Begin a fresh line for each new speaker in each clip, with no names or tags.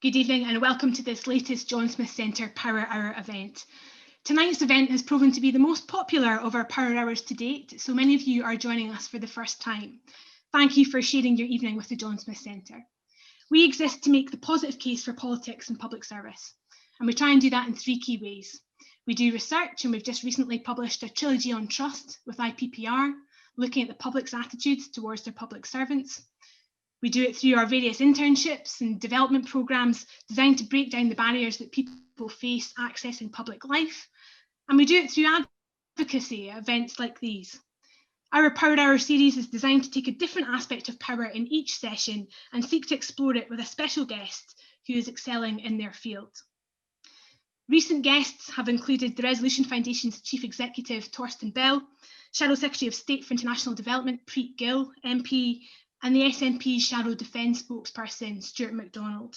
Good evening and welcome to this latest John Smith Centre Power Hour event. Tonight's event has proven to be the most popular of our Power Hours to date, so many of you are joining us for the first time. Thank you for sharing your evening with the John Smith Centre. We exist to make the positive case for politics and public service, and we try and do that in three key ways. We do research, and we've just recently published a trilogy on trust with IPPR, looking at the public's attitudes towards their public servants. We do it through our various internships and development programmes designed to break down the barriers that people face accessing public life. And we do it through advocacy at events like these. Our Power Hour series is designed to take a different aspect of power in each session and seek to explore it with a special guest who is excelling in their field. Recent guests have included the Resolution Foundation's Chief Executive, Torsten Bell, Shadow Secretary of State for International Development, Preet Gill, MP, and the SNP's Shadow Defence spokesperson, Stuart MacDonald.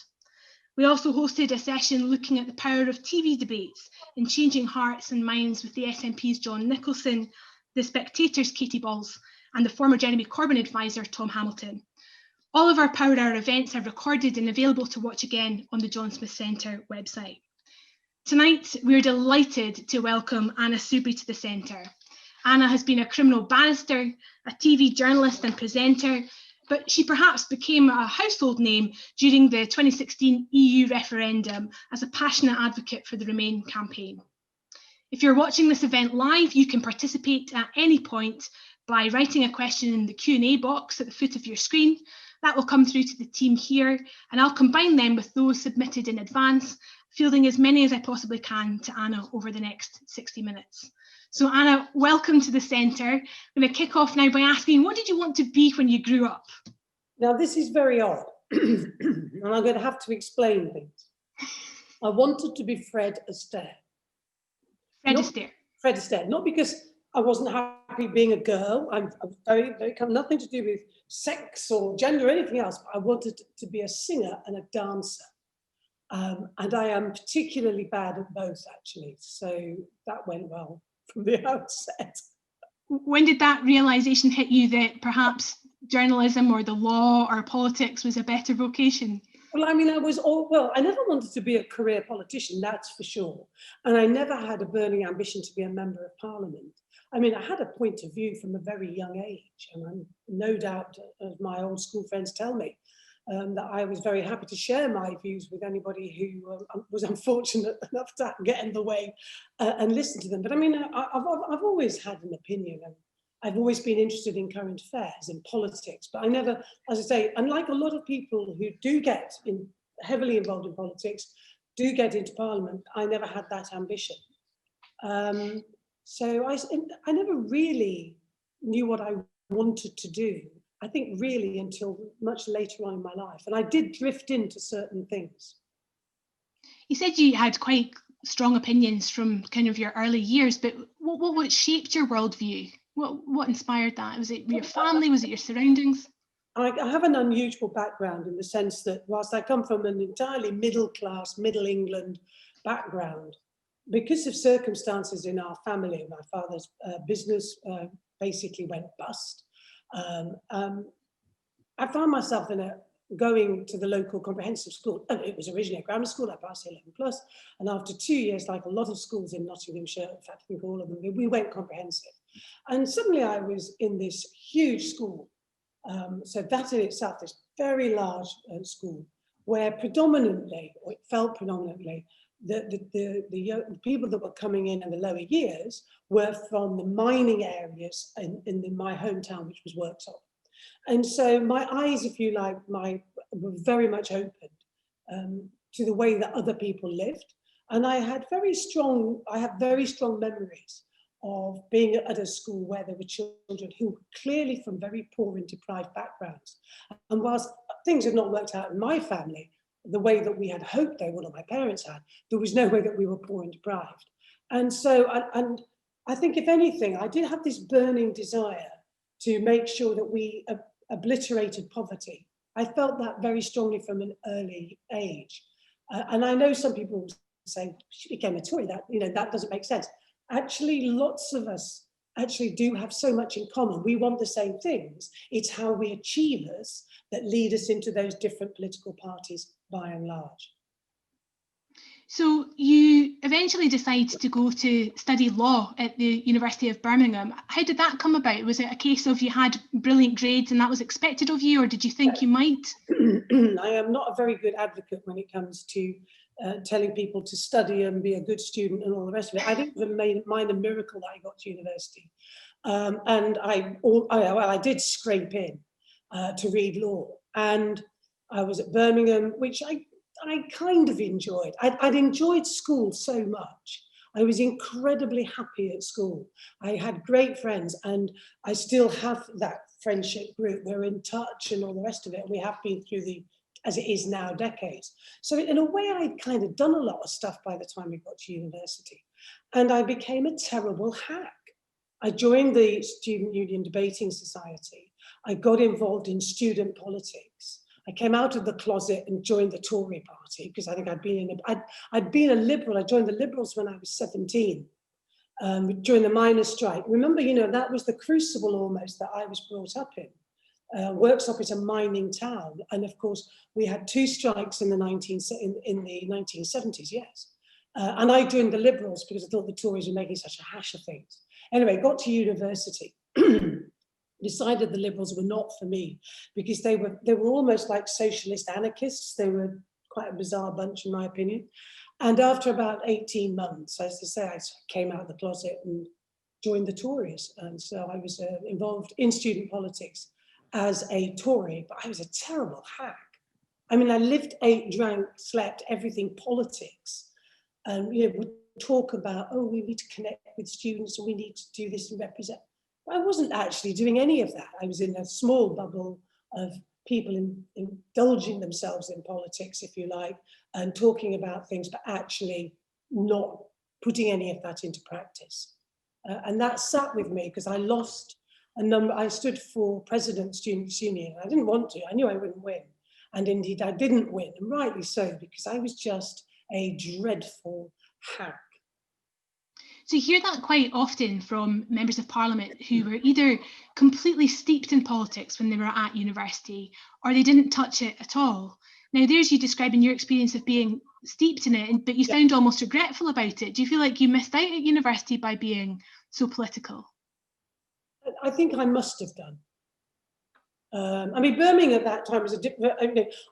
We also hosted a session looking at the power of TV debates in changing hearts and minds with the SNP's John Nicholson, the Spectator's Katie Balls, and the former Jeremy Corbyn advisor, Tom Hamilton. All of our Power Hour events are recorded and available to watch again on the John Smith Centre website. Tonight, we're delighted to welcome Anna Soubry to the Centre. Anna has been a criminal barrister, a TV journalist and presenter, but she perhaps became a household name during the 2016 EU Referendum as a passionate advocate for the Remain campaign. If you're watching this event live, you can participate at any point by writing a question in the Q&A box at the foot of your screen. That will come through to the team here, and I'll combine them with those submitted in advance, fielding as many as I possibly can to Anna over the next 60 minutes. So Anna, welcome to the Centre. I'm going to kick off now by asking, what did you want to be when you grew up?
Now this is very odd, and I'm going to have to explain things. I wanted to be Fred Astaire.
Fred Astaire.
Fred Astaire, not because I wasn't happy being a girl. I'm very, nothing to do with sex or gender or anything else, but I wanted to be a singer and a dancer. And I am particularly bad at both, actually. So that went well from the outset.
When did that realisation hit you that perhaps journalism or the law or politics was a better vocation?
Well, I mean, I never wanted to be a career politician, that's for sure. And I never had a burning ambition to be a member of parliament. I mean, I had a point of view from a very young age, and I'm no doubt, as my old school friends tell me, that I was very happy to share my views with anybody who was unfortunate enough to get in the way and listen to them. But I mean, I've always had an opinion, and I've always been interested in current affairs, in politics, but I never, as I say, unlike a lot of people who do get heavily involved in politics, do get into parliament, I never had that ambition. So I never really knew what I wanted to do, I think really until much later on in my life. And I did drift into certain things.
You said you had quite strong opinions from kind of your early years, but what shaped your worldview? What inspired that? Was it your family? Was it your surroundings?
I have an unusual background in the sense that whilst I come from an entirely middle class, Middle England background, because of circumstances in our family, my father's business basically went bust. I found myself going to the local comprehensive school. It was originally a grammar school. I passed 11+, and after 2 years, like a lot of schools in Nottinghamshire, in fact, I think all of them, we went comprehensive. And suddenly I was in this huge school. So that in itself, this very large school, where predominantly, or it felt predominantly, the people that were coming in the lower years were from the mining areas in my hometown, which was Worksop. And so my eyes, if you like, were very much opened to the way that other people lived. And I have very strong memories of being at a school where there were children who were clearly from very poor and deprived backgrounds. And whilst things had not worked out in my family the way that we had hoped they would, or my parents had, there was no way that we were poor and deprived. And so, and I think if anything, I did have this burning desire to make sure that we obliterated poverty. I felt that very strongly from an early age. And I know some people say, she became a Tory, that doesn't make sense. Actually, lots of us actually do have so much in common. We want the same things. It's how we achieve us that lead us into those different political parties by and large.
So you eventually decided to go to study law at the University of Birmingham. How did that come about? Was it a case of you had brilliant grades and that was expected of you, or did you think you might?
I am not a very good advocate when it comes to telling people to study and be a good student and all the rest of it. I think it mine a miracle that I got to university. And I did scrape in to read law. And I was at Birmingham, which I kind of enjoyed. I'd enjoyed school so much. I was incredibly happy at school. I had great friends, and I still have that friendship group. We're in touch and all the rest of it. And we have been through the, as it is now, decades. So in a way, I'd kind of done a lot of stuff by the time I got to university. And I became a terrible hack. I joined the Student Union Debating Society. I got involved in student politics. I came out of the closet and joined the Tory party because I think I'd been a Liberal. I joined the Liberals when I was 17 during the miners' strike. Remember, you know, that was the crucible almost that I was brought up in. Worksop is a mining town, and of course we had two strikes in the 1970s. Yes, and I joined the Liberals because I thought the Tories were making such a hash of things. Anyway, got to university. Decided the Liberals were not for me because they were almost like socialist anarchists. They were quite a bizarre bunch, in my opinion. And after about 18 months, as I say, I came out of the closet and joined the Tories. And so I was involved in student politics as a Tory, but I was a terrible hack. I mean, I lived, ate, drank, slept, everything politics. And you know, we talk about, oh, we need to connect with students and we need to do this and represent. I wasn't actually doing any of that. I was in a small bubble of people indulging themselves in politics, if you like, and talking about things, but actually not putting any of that into practice. And that sat with me because I lost a number. I stood for President Students' Union. I didn't want to. I knew I wouldn't win. And indeed, I didn't win, and rightly so, because I was just a dreadful hack.
So you hear that quite often from members of parliament who were either completely steeped in politics when they were at university, or they didn't touch it at all. Now there's you describing your experience of being steeped in it, but you sound almost regretful about it. Do you feel like you missed out at university by being so political?
I think I must have done. I mean, Birmingham at that time was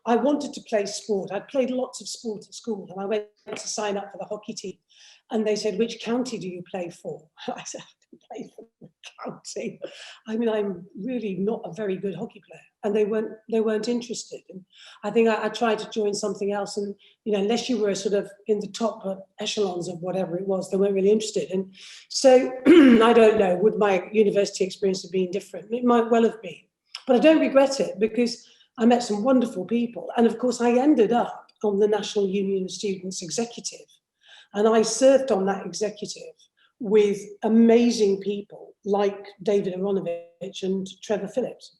I wanted to play sport. I'd played lots of sport at school, and I went to sign up for the hockey team. And they said, which county do you play for? I said, I play for the county. I mean, I'm really not a very good hockey player. And they weren't interested. And I think I tried to join something else. And, you know, unless you were sort of in the top echelons of whatever it was, they weren't really interested. And so I don't know, would my university experience have been different? It might well have been. But I don't regret it because I met some wonderful people. And of course, I ended up on the National Union of Students Executive. And I served on that executive with amazing people like David Aronovich and Trevor Phillips,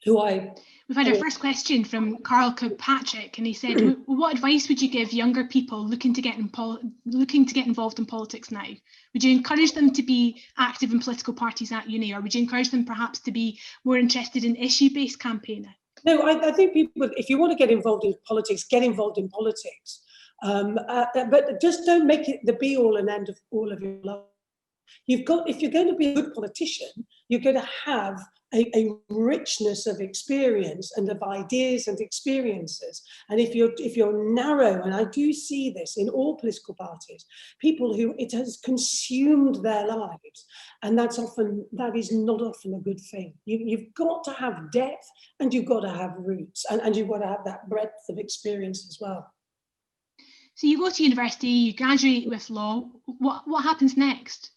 who
We've had our first question from Carl Kirkpatrick, and he said, what advice would you give younger people looking to get involved in politics now? Would you encourage them to be active in political parties at uni, or would you encourage them perhaps to be more interested in issue-based campaigning?
No, I think people, if you want to get involved in politics, get involved in politics. But just don't make it the be-all and end of all of your life. If you're going to be a good politician, you're going to have a richness of experience and of ideas and experiences. And if you're narrow, and I do see this in all political parties, people who it has consumed their lives, and that is not often a good thing. You've got to have depth, and you've got to have roots, and you've got to have that breadth of experience as well.
So you go to university, you graduate with law. What happens next?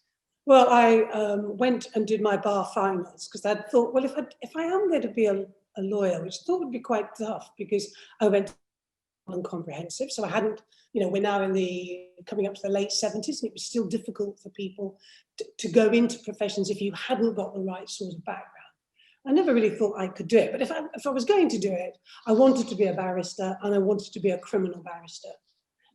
Well, I went and did my bar finals because I thought, well, if I am going to be a lawyer, which I thought would be quite tough because I went on comprehensive, so I hadn't, you know, we're now coming up to the late 70s, and it was still difficult for people to go into professions if you hadn't got the right sort of background. I never really thought I could do it, but if I was going to do it, I wanted to be a barrister, and I wanted to be a criminal barrister.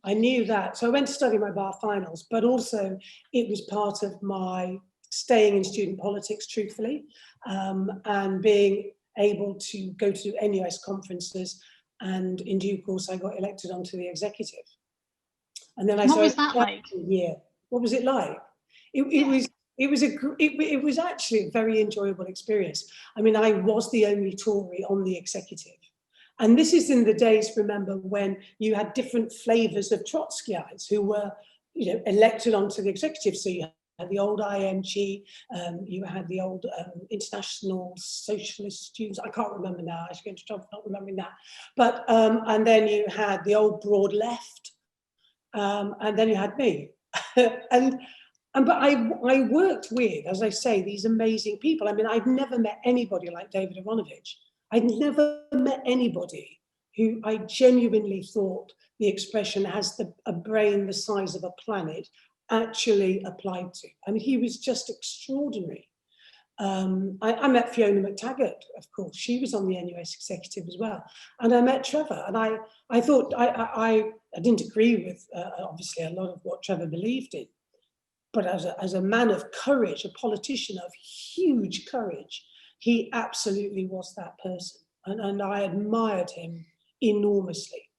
I knew that. So I went to study my bar finals, but also it was part of my staying in student politics, truthfully, and being able to go to NUS conferences. And in due course, I got elected onto the executive. And then
What was that like?
Yeah. What was it like? It was actually a very enjoyable experience. I mean, I was the only Tory on the executive. And this is in the days, remember, when you had different flavours of Trotskyites who were, elected onto the executive. So you had the old IMG, you had the old International Socialist Students. I can't remember now. I should get into trouble for not remembering that. But and then you had the old broad left, and then you had me, but I worked with, as I say, these amazing people. I mean, I've never met anybody like David Aaronovitch. I'd never met anybody who I genuinely thought the expression has a brain the size of a planet actually applied to. I mean, he was just extraordinary. I met Fiona McTaggart, of course. She was on the NUS executive as well. And I met Trevor, and I thought, I didn't agree with, obviously, a lot of what Trevor believed in. But as a man of courage, a politician of huge courage, he absolutely was that person. And I admired him enormously.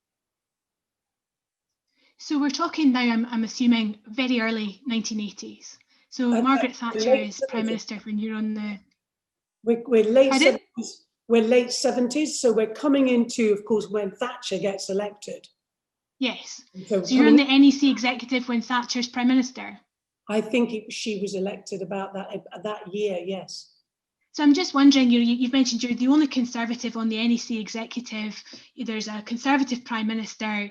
So we're talking now, I'm assuming, very early 1980s. So Margaret Thatcher is Prime Minister when you're on the...
We're late 70s. We're late 70s, so we're coming into, of course, when Thatcher gets elected.
Yes. So you're on the NEC executive when Thatcher's Prime Minister?
I think she was elected about that year, yes.
So I'm just wondering, you've mentioned you're the only Conservative on the NEC executive. There's a Conservative Prime Minister.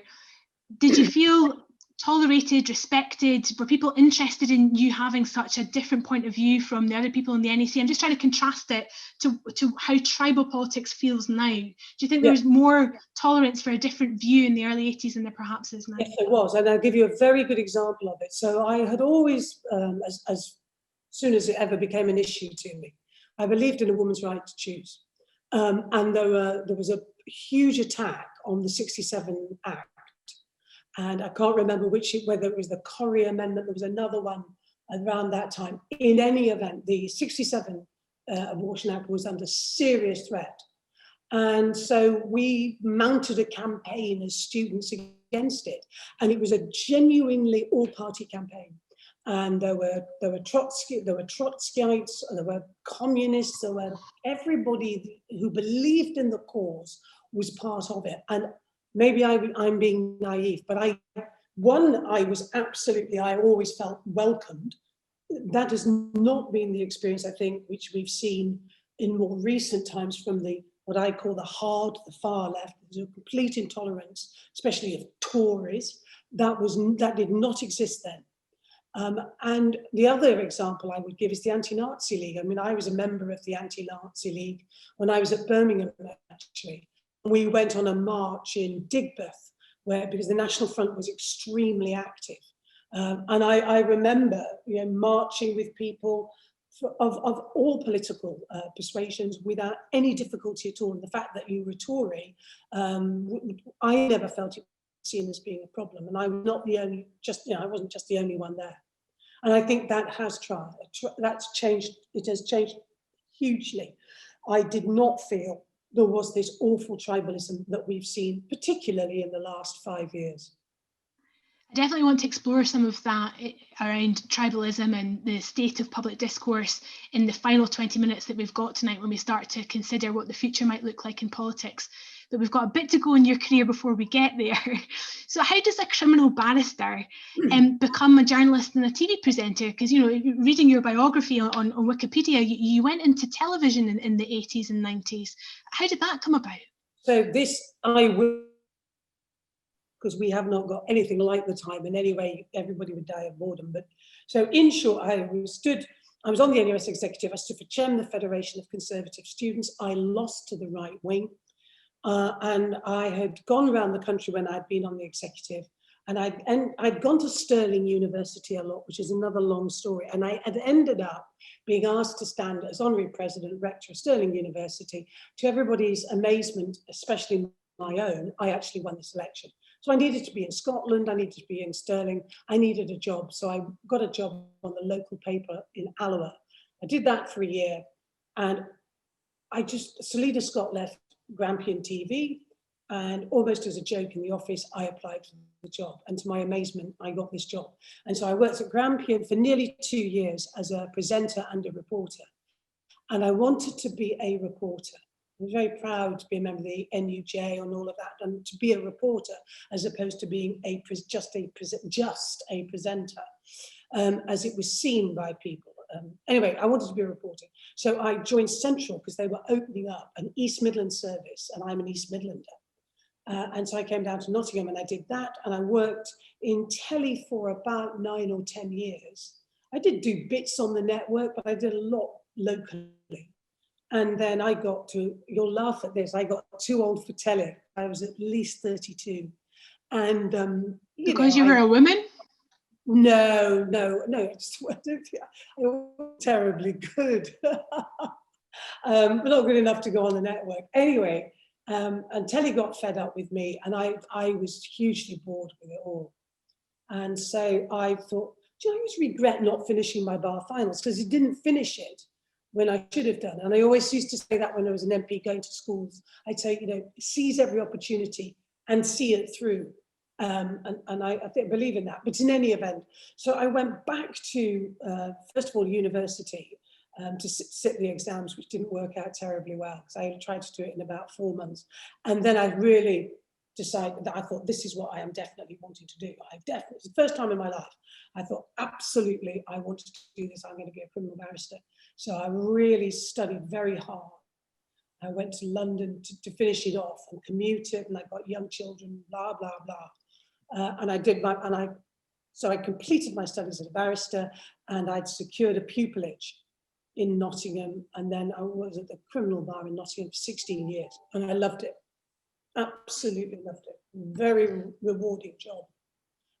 Did you feel tolerated, respected? Were people interested in you having such a different point of view from the other people in the NEC? I'm just trying to contrast it to how tribal politics feels now. Do you think there was more tolerance for a different view in the early 80s than there perhaps is now?
Yes, there was, and I'll give you a very good example of it. So I had always, as soon as it ever became an issue to me, I believed in a woman's right to choose. And there was a huge attack on the 67 Act. And I can't remember whether it was the Corrie Amendment, there was another one around that time. In any event, the 67 Abortion Act was under serious threat. And so we mounted a campaign as students against it. And it was a genuinely all-party campaign. And there were Trotskyites, there were communists, there were everybody who believed in the cause was part of it. And maybe I'm being naive, but I always felt welcomed. That has not been the experience, I think, which we've seen in more recent times from what I call the far left. There's a complete intolerance, especially of Tories. That did not exist then. And the other example I would give is the Anti-Nazi League. I mean, I was a member of the Anti-Nazi League when I was at Birmingham, actually. We went on a march in Digbeth, because the National Front was extremely active. And I remember marching with people of all political persuasions without any difficulty at all. And the fact that you were Tory, I never felt it seen as being a problem. And I was not the only, I wasn't just the only one there. And I think that has that's changed. It has changed hugely. I did not feel there was this awful tribalism that we've seen, particularly in the last 5 years.
I definitely want to explore some of that around tribalism and the state of public discourse in the final 20 minutes that we've got tonight when we start to consider what the future might look like in politics. But we've got a bit to go in your career before we get there. So how does a criminal barrister become a journalist and a TV presenter? Because, reading your biography on Wikipedia, you went into television in the 80s and 90s. How did that come about? So
because we have not got anything like the time, and anyway, everybody would die of boredom. But so in short, I was on the NUS executive. I stood for chairman of the Federation of Conservative Students. I lost to the right wing. And I had gone around the country when I'd been on the executive, and I'd gone to Stirling University a lot, which is another long story. And I had ended up being asked to stand as honorary president, rector of Stirling University, to everybody's amazement, especially my own, I actually won this election. So I needed to be in Scotland, I needed to be in Stirling, I needed a job. So I got a job on the local paper in Alloa. I did that for a year, and Selina Scott left Grampian TV, and almost as a joke in the office, I applied for the job. And to my amazement, I got this job. And so I worked at Grampian for nearly 2 years as a presenter and a reporter. And I wanted to be a reporter. I was very proud to be a member of the NUJ and all of that, and to be a reporter as opposed to being just a presenter, as it was seen by people. Anyway, I wanted to be a reporter. So I joined Central because they were opening up an East Midlands service, and I'm an East Midlander. And so I came down to Nottingham and I did that, and I worked in telly for about 9 or 10 years. I did do bits on the network, but I did a lot locally. And then I got to, you'll laugh at this, I got too old for telly. I was at least 32. And
because you were a woman?
No, I was terribly good. But not good enough to go on the network. Anyway, and telly got fed up with me, and I was hugely bored with it all. And so I thought, do you know, I always regret not finishing my bar finals, because I didn't finish it when I should have done. And I always used to say that when I was an MP going to schools. I'd say, you know, seize every opportunity and see it through. And I believe in that. But in any event, so I went back to, first of all, university to sit the exams, which didn't work out terribly well, because I tried to do it in about 4 months. And then I really decided that I thought, this is what I am definitely wanting to do. It's the first time in my life, I thought, absolutely, I wanted to do this. I'm going to be a criminal barrister. So I really studied very hard. I went to London to finish it off and commuted, and I got young children, blah, blah, blah. So I completed my studies as a barrister, and I'd secured a pupillage in Nottingham, and then I was at the criminal bar in Nottingham for 16 years, and I loved it. Absolutely loved it. Very rewarding job.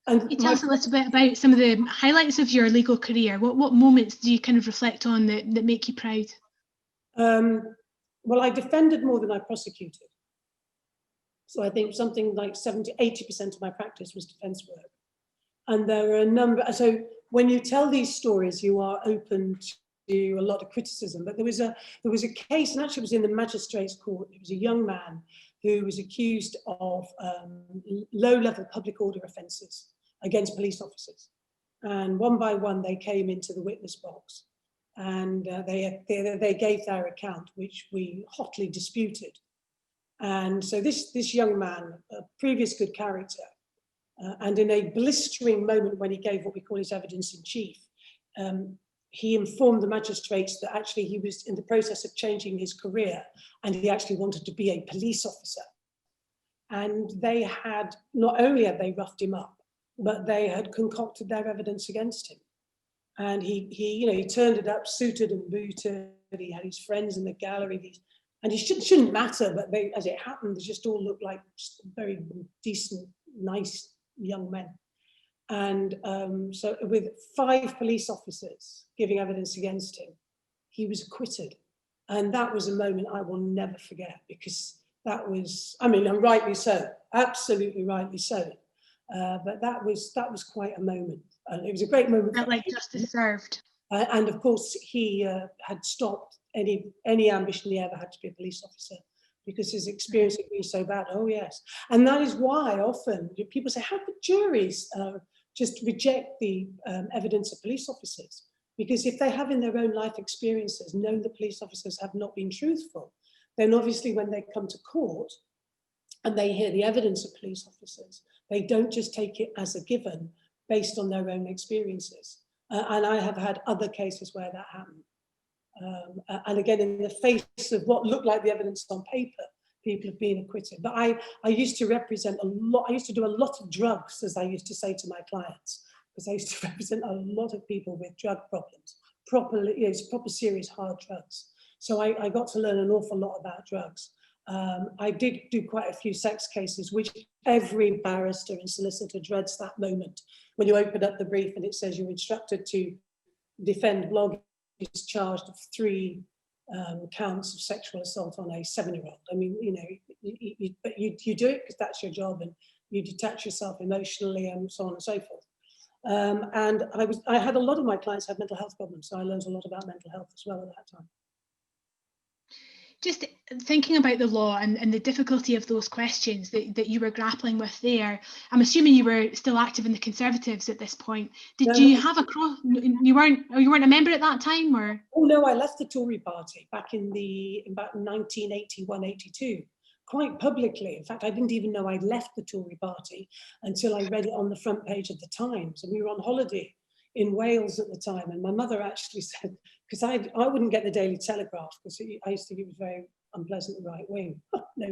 And
can you tell us a little bit about some of the highlights of your legal career? What moments do you kind of reflect on that make you proud?
Well, I defended more than I prosecuted. So I think something like 70–80% of my practice was defence work. And there are a number, so when you tell these stories, you are open to a lot of criticism. But there was a case, and actually it was in the magistrate's court. It was a young man who was accused of low-level public order offences against police officers. And one by one, they came into the witness box, and they gave their account, which we hotly disputed. And so this young man, a previous good character, and in a blistering moment when he gave what we call his evidence in chief, he informed the magistrates that actually he was in the process of changing his career, and he actually wanted to be a police officer. And they had, not only had they roughed him up, but they had concocted their evidence against him. And he turned it up, suited and booted. He had his friends in the gallery. And it shouldn't matter, but as it happened, they just all looked like very decent, nice young men. And so with 5 police officers giving evidence against him, he was acquitted. And that was a moment I will never forget, because that was, I mean, and rightly so, absolutely rightly so. But that was quite a moment. And it was a great moment.
Felt like justice served.
And of course, he had stopped any ambition he ever had to be a police officer, because his experience had been so bad. Oh yes. And that is why often people say, how could juries just reject the evidence of police officers? Because if they have in their own life experiences known that police officers have not been truthful, then obviously when they come to court and they hear the evidence of police officers, they don't just take it as a given based on their own experiences. And I have had other cases where that happened. And again, in the face of what looked like the evidence on paper, people have been acquitted. But I used to represent a lot, I used to do a lot of drugs, as I used to say to my clients, because I used to represent a lot of people with drug problems, proper serious hard drugs. So I got to learn an awful lot about drugs. I did do quite a few sex cases, which every barrister and solicitor dreads that moment when you open up the brief and it says you're instructed to defend bloggers charged of 3 counts of sexual assault on a 7-year-old. I mean, you know, but you do it because that's your job, and you detach yourself emotionally and so on and so forth. And I had a lot of my clients had mental health problems, so I learned a lot about mental health as well at that time.
Just thinking about the law and the difficulty of those questions that you were grappling with there, I'm assuming you were still active in the Conservatives at this point. Did you have a cross? You weren't a member at that time, or?
Oh no, I left the Tory party back in about 1981, 82, quite publicly. In fact, I didn't even know I'd left the Tory party until I read it on the front page of the Times, and we were on holiday in Wales at the time, and my mother actually said, because I wouldn't get the Daily Telegraph because I used to think it was very unpleasant and right wing. No.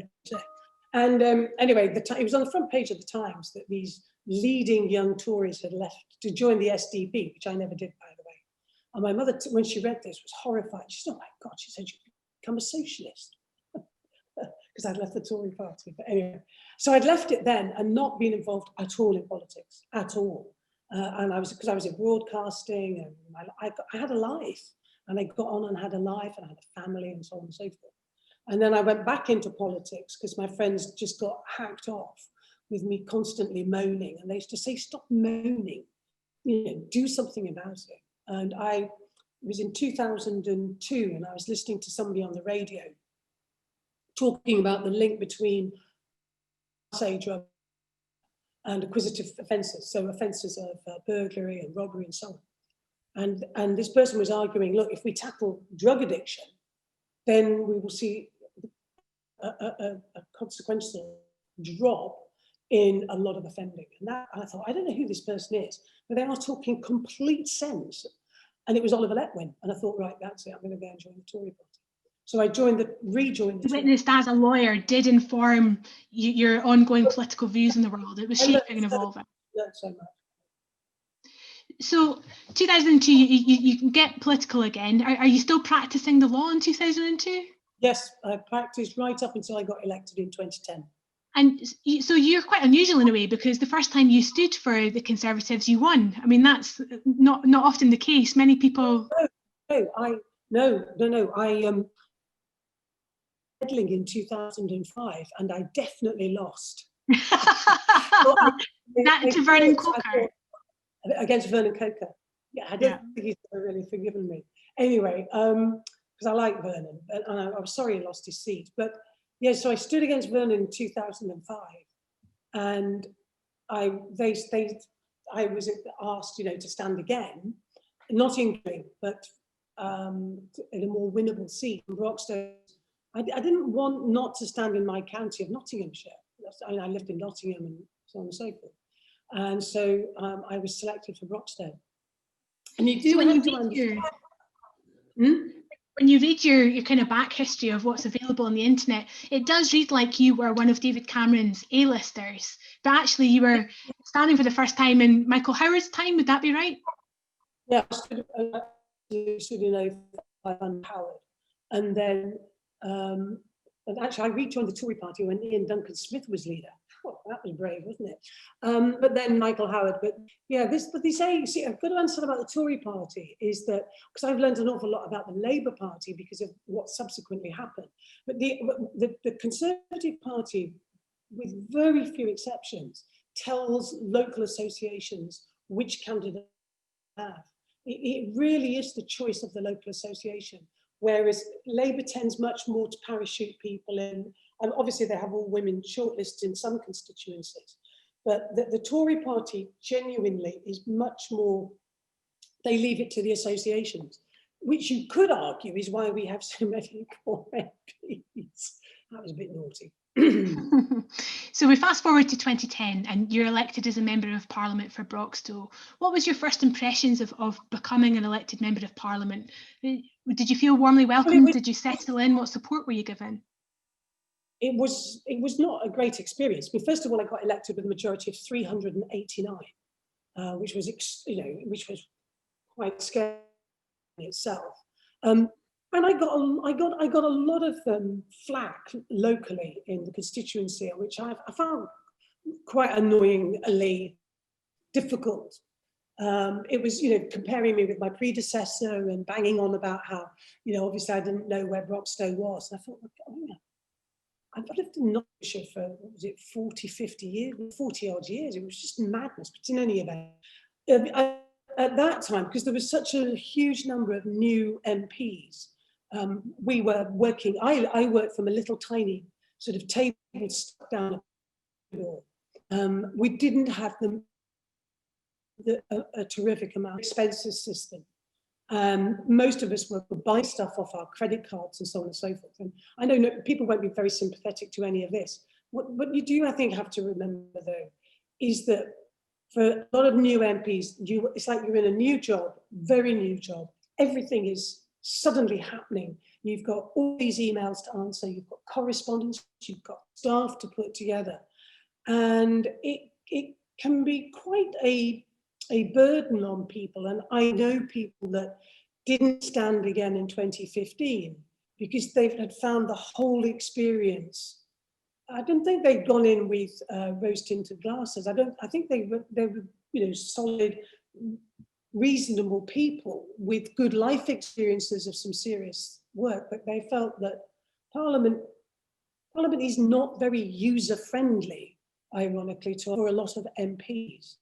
And anyway, it was on the front page of the Times that these leading young Tories had left to join the SDP, which I never did, by the way. And my mother, when she read this, was horrified. She said, "Oh my God," she said, "you've become a socialist." Because I'd left the Tory party. But anyway, so I'd left it then and not been involved at all in politics, at all. And because I was in broadcasting, and I had a life, and I got on and had a life, and I had a family, and so on and so forth. And then I went back into politics because my friends just got hacked off with me constantly moaning, and they used to say, "Stop moaning, you know, do something about it." And it was in 2002, and I was listening to somebody on the radio talking about the link between drug and acquisitive offences, so offences of burglary and robbery and so on. And this person was arguing, look, if we tackle drug addiction, then we will see a consequential drop in a lot of offending. And that, I thought, I don't know who this person is, but they are talking complete sense. And it was Oliver Letwin. And I thought, right, that's it, I'm going to go and join the Tory party. So I rejoined the
witnessed as a lawyer did inform your ongoing political views in the world. It was shaping and evolving.
Learned so much.
So 2002, you get political again. Are you still practicing the law in 2002?
Yes, I practiced right up until I got elected in 2010.
And so you're quite unusual in a way, because the first time you stood for the Conservatives, you won. I mean, that's not often the case. Many people. No. I in 2005, and I definitely lost. That to Vernon Coker.
Against Vernon Coker. Yeah, I don't think he's really forgiven me. Anyway, because I like Vernon, and I was sorry he lost his seat. But yeah, so I stood against Vernon in 2005, and I was asked, you know, to stand again, not in Green, but in a more winnable seat in Broxton. I didn't want not to stand in my county of Nottinghamshire. I lived in Nottingham and so on and so forth. And so I was selected for Broxton. And you do have to understand.
When you read your kind of back history of what's available on the internet, it does read like you were one of David Cameron's A-listers, but actually you were standing for the first time in Michael Howard's time. Would that be right?
Yeah, I stood in Howard, and then and actually I rejoined the Tory party when Ian Duncan Smith was leader. Oh, that was brave, wasn't it? But then Michael Howard. But yeah, but they say, see, I've got to answer about the Tory party is that, because I've learned an awful lot about the Labour Party because of what subsequently happened. But the Conservative Party, with very few exceptions, tells local associations which candidate they have. It really is the choice of the local association, whereas Labour tends much more to parachute people in. And obviously they have all women shortlists in some constituencies, but the Tory party genuinely is much more, they leave it to the associations, which you could argue is why we have so many poor MPs. That was a bit naughty.
So we fast forward to 2010 and you're elected as a Member of Parliament for Broxton. What was your first impressions of becoming an elected Member of Parliament? Did you feel warmly welcomed? Did you settle in? What support were you given?
It was not a great experience. I mean, first of all, I got elected with a majority of 389, which was quite scary in itself. And I got a lot of flack locally in the constituency, which I found quite annoyingly difficult. It was, comparing me with my predecessor and banging on about how, obviously I didn't know where Broxtowe was. And I thought, oh, yeah, I've lived in Nottinghamshire for, what was it, 40, 50 years, 40 odd years. It was just madness, but in any event, at that time, because there was such a huge number of new MPs, we were working, I worked from a little tiny sort of table stuck down the door. We didn't have a terrific amount of expenses system. Most of us were buying stuff off our credit cards and so on and so forth. And I know people won't be very sympathetic to any of this. What you do, I think, have to remember, though, is that for a lot of new MPs, it's like you're in a new job, very new job. Everything is suddenly happening. You've got all these emails to answer, you've got correspondence, you've got staff to put together. And it can be quite a burden on people. And I know people that didn't stand again in 2015 because they had found the whole experience. I don't think they'd gone in with rose-tinted glasses. I think they were solid, reasonable people with good life experiences of some serious work, but they felt that Parliament is not very user-friendly, ironically, for a lot of MPs.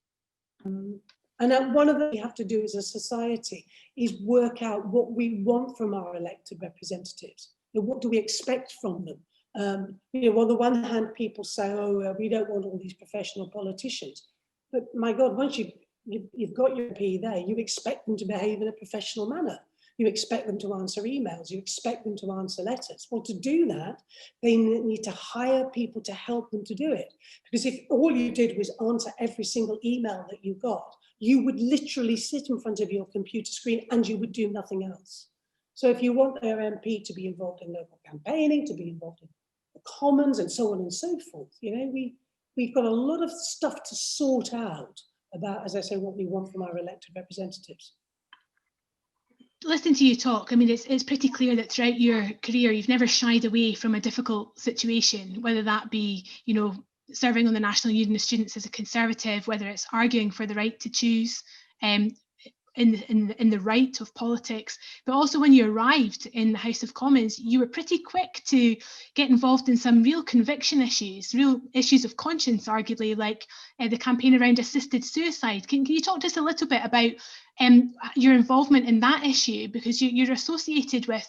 And one of the things we have to do as a society is work out what we want from our elected representatives. And what do we expect from them? On the one hand, people say, oh, we don't want all these professional politicians. But my God, once you've got your MP there, you expect them to behave in a professional manner. You expect them to answer emails. You expect them to answer letters. Well, to do that, they need to hire people to help them to do it. Because if all you did was answer every single email that you got, you would literally sit in front of your computer screen and you would do nothing else. So if you want their MP to be involved in local campaigning, to be involved in the Commons and so on and so forth, we've got a lot of stuff to sort out about, as I say, what we want from our elected representatives.
Listening to you talk, I mean, it's pretty clear that throughout your career, you've never shied away from a difficult situation, whether that be, serving on the National Union of Students as a Conservative, whether it's arguing for the right to choose in the right of politics, but also when you arrived in the House of Commons, you were pretty quick to get involved in some real conviction issues, real issues of conscience, arguably, like the campaign around assisted suicide. Can you talk to us a little bit about your involvement in that issue, because you're associated with,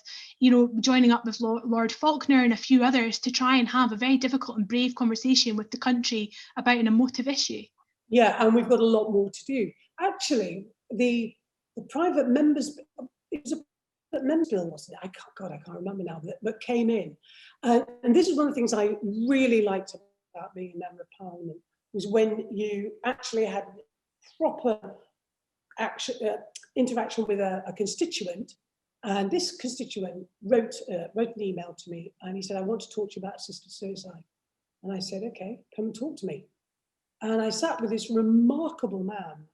joining up with Lord Faulkner and a few others to try and have a very difficult and brave conversation with the country about an emotive issue.
Yeah, and we've got a lot more to do. Actually, the private members, it was a private members bill, wasn't it? I can't remember now, that came in. And this is one of the things I really liked about being a member of Parliament, was when you actually had proper interaction with a constituent. And this constituent wrote an email to me, and he said, I want to talk to you about assisted suicide. And I said, okay, come and talk to me. And I sat with this remarkable man,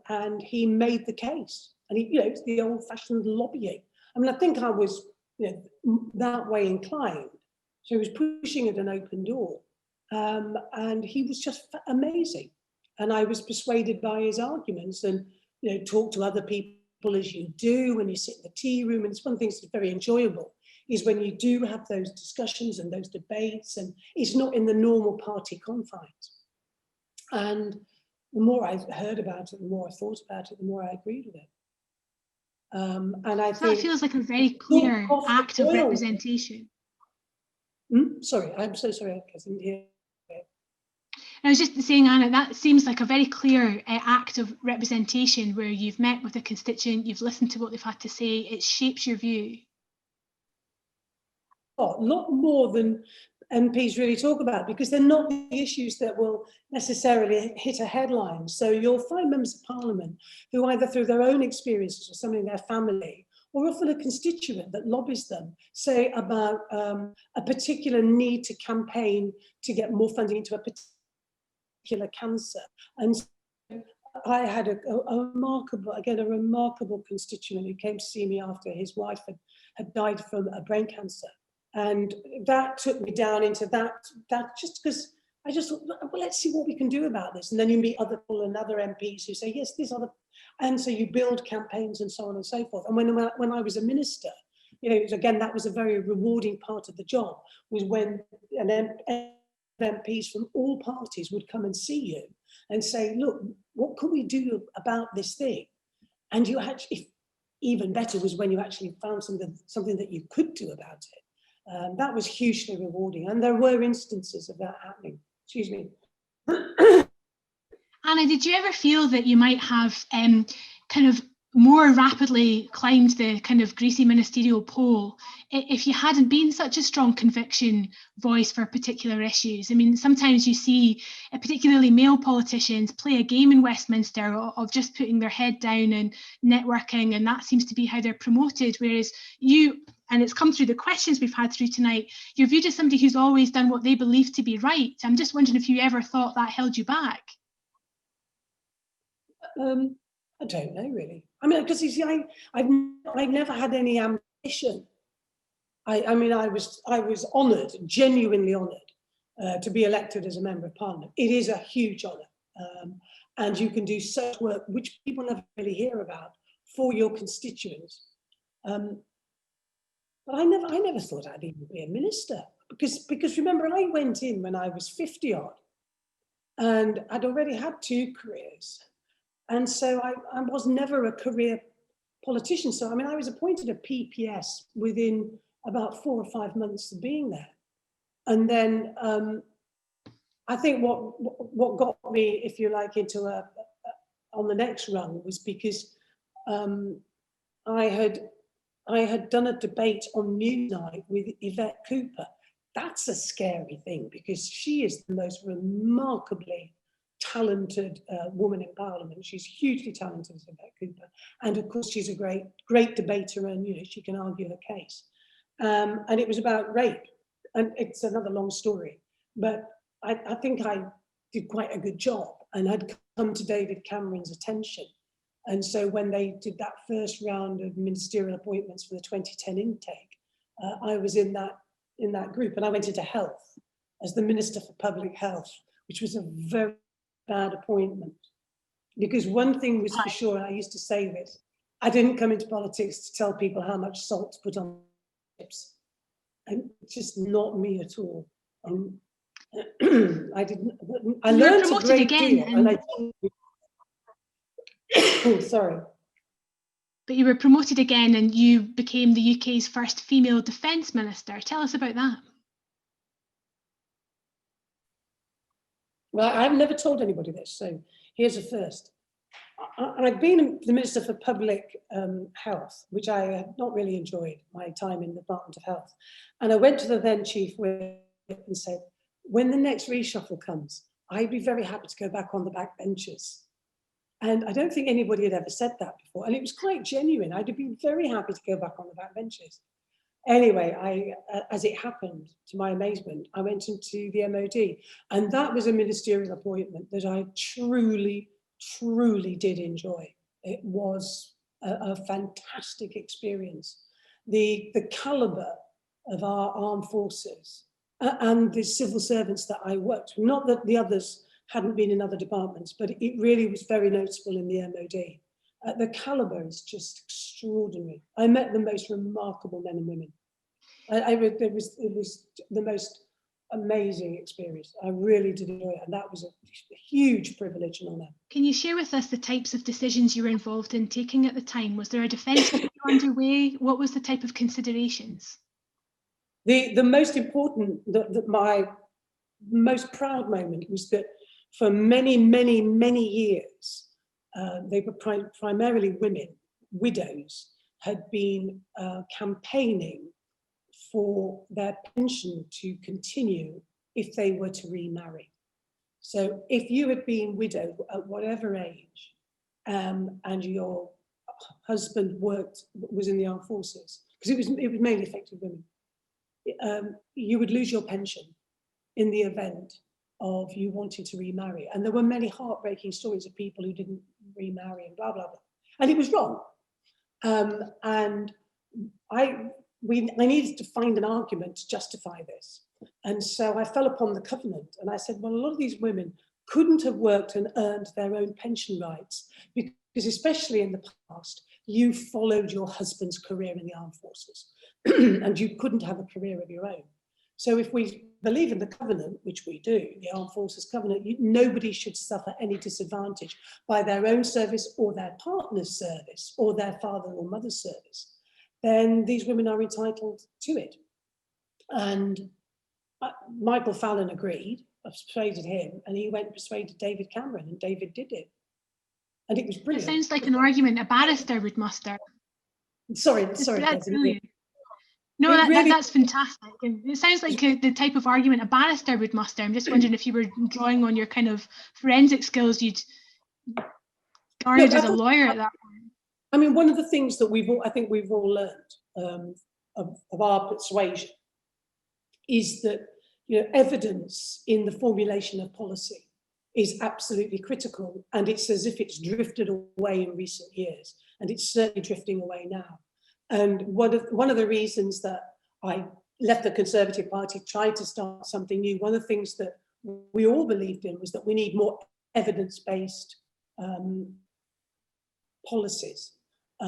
and he made the case. And it's the old-fashioned lobbying. I mean, I think I was, that way inclined. So he was pushing at an open door, and he was just amazing. And I was persuaded by his arguments, and talk to other people as you do when you sit in the tea room. And it's one of the things that's very enjoyable, is when you do have those discussions and those debates, and it's not in the normal party confines. And the more I heard about it, the more I thought about it, the more I agreed with it. And I think
that feels like a very clear act of representation.
Sorry, I'm so sorry, I didn't hear.
I was just saying, Anna, that seems like a very clear act of representation, where you've met with a constituent, you've listened to what they've had to say, it shapes your view.
A lot more than MPs really talk about, because they're not the issues that will necessarily hit a headline. So you'll find members of Parliament who, either through their own experiences or something in their family, or often a constituent that lobbies them, say about a particular need to campaign to get more funding into a particular cancer. And I had a remarkable constituent who came to see me after his wife had died from a brain cancer. And that took me down into that just because I just thought, well, let's see what we can do about this. And then you meet other people and other MPs who say, yes, this other, and so you build campaigns and so on and so forth. And when I was a minister, you know, again, that was a very rewarding part of the job, was when MPs from all parties would come and see you and say, look, what can we do about this thing? And you actually, even better was when you actually found something that you could do about it. That was hugely rewarding. And there were instances of that happening. Excuse me.
Anna, did you ever feel that you might have kind of more rapidly climbed the kind of greasy ministerial pole if you hadn't been such a strong conviction voice for particular issues? I mean, sometimes you see particularly male politicians play a game in Westminster of just putting their head down and networking, and that seems to be how they're promoted, whereas you, and it's come through the questions we've had through tonight, you're viewed as somebody who's always done what they believe to be right. I'm just wondering if you ever thought that held you back.
I don't know, really. I mean, because you see, I've never had any ambition. I mean, I was honoured, genuinely honoured, to be elected as a member of Parliament. It is a huge honour, and you can do such work which people never really hear about for your constituents. But I never thought I'd even be a minister, because remember, I went in when I was 50 odd, and I'd already had 2 careers. And so I was never a career politician. So, I mean, I was appointed a PPS within about 4 or 5 months of being there. And then I think what got me, if you like, into on the next rung was because I had done a debate on Newsnight with Yvette Cooper. That's a scary thing, because she is the most remarkably talented woman in Parliament. She's hugely talented, Yvette Cooper, and of course she's a great debater, and you know, she can argue her case. And it was about rape, and it's another long story, but I think I did quite a good job, and had come to David Cameron's attention. And so when they did that first round of ministerial appointments for the 2010 intake, I was in that group, and I went into health as the Minister for Public Health, which was a very bad appointment, because one thing was for sure, and I used to say this, I didn't come into politics to tell people how much salt to put on chips, and just not me at all. I learned a great deal, and sorry.
But you were promoted again, and you became the UK's first female defence minister. Tell us about that.
Well, I've never told anybody this, so here's a first. I've been the Minister for Public Health, which I had not really enjoyed my time in the Department of Health. And I went to the then Chief Whip and said, when the next reshuffle comes, I'd be very happy to go back on the back benches. And I don't think anybody had ever said that before. And it was quite genuine. I'd have been very happy to go back on the back benches. Anyway, as it happened, to my amazement, I went into the MOD, and that was a ministerial appointment that I truly, truly did enjoy. It was a fantastic experience. The calibre of our armed forces and the civil servants that I worked with, not that the others hadn't been in other departments, but it really was very noticeable in the MOD. The calibre is just extraordinary. I met the most remarkable men and women. It was the most amazing experience. I really did enjoy it, and that was a huge privilege and honour.
Can you share with us the types of decisions you were involved in taking at the time? Was there a defence underway? What was the type of considerations?
The most important, my most proud moment was that for many, many, many years, they were primarily women, widows, had been campaigning for their pension to continue if they were to remarry. So if you had been widowed at whatever age, and your husband was in the armed forces, because it was mainly affected women, you would lose your pension in the event of you wanting to remarry. And there were many heartbreaking stories of people who didn't remarry and blah, blah, blah. And it was wrong. And I needed to find an argument to justify this. And so I fell upon the covenant and I said, well, a lot of these women couldn't have worked and earned their own pension rights because especially in the past, you followed your husband's career in the armed forces and you couldn't have a career of your own. So if we believe in the covenant, which we do, the Armed Forces Covenant, nobody should suffer any disadvantage by their own service or their partner's service or their father or mother's service, then these women are entitled to it. And Michael Fallon agreed, I persuaded him, and he went and persuaded David Cameron, and David did it. And it was brilliant.
It sounds like an argument a barrister would muster.
Sorry.
That's brilliant. No, that's fantastic. It sounds like the type of argument a barrister would muster. I'm just wondering if you were drawing on your kind of forensic skills you'd garnered as a lawyer at that point.
I mean, one of the things that I think we've all learned of our persuasion is that, you know, evidence in the formulation of policy is absolutely critical, and it's as if it's drifted away in recent years, and it's certainly drifting away now. And one of the reasons that I left the Conservative Party, tried to start something new, one of the things that we all believed in was that we need more evidence-based policies.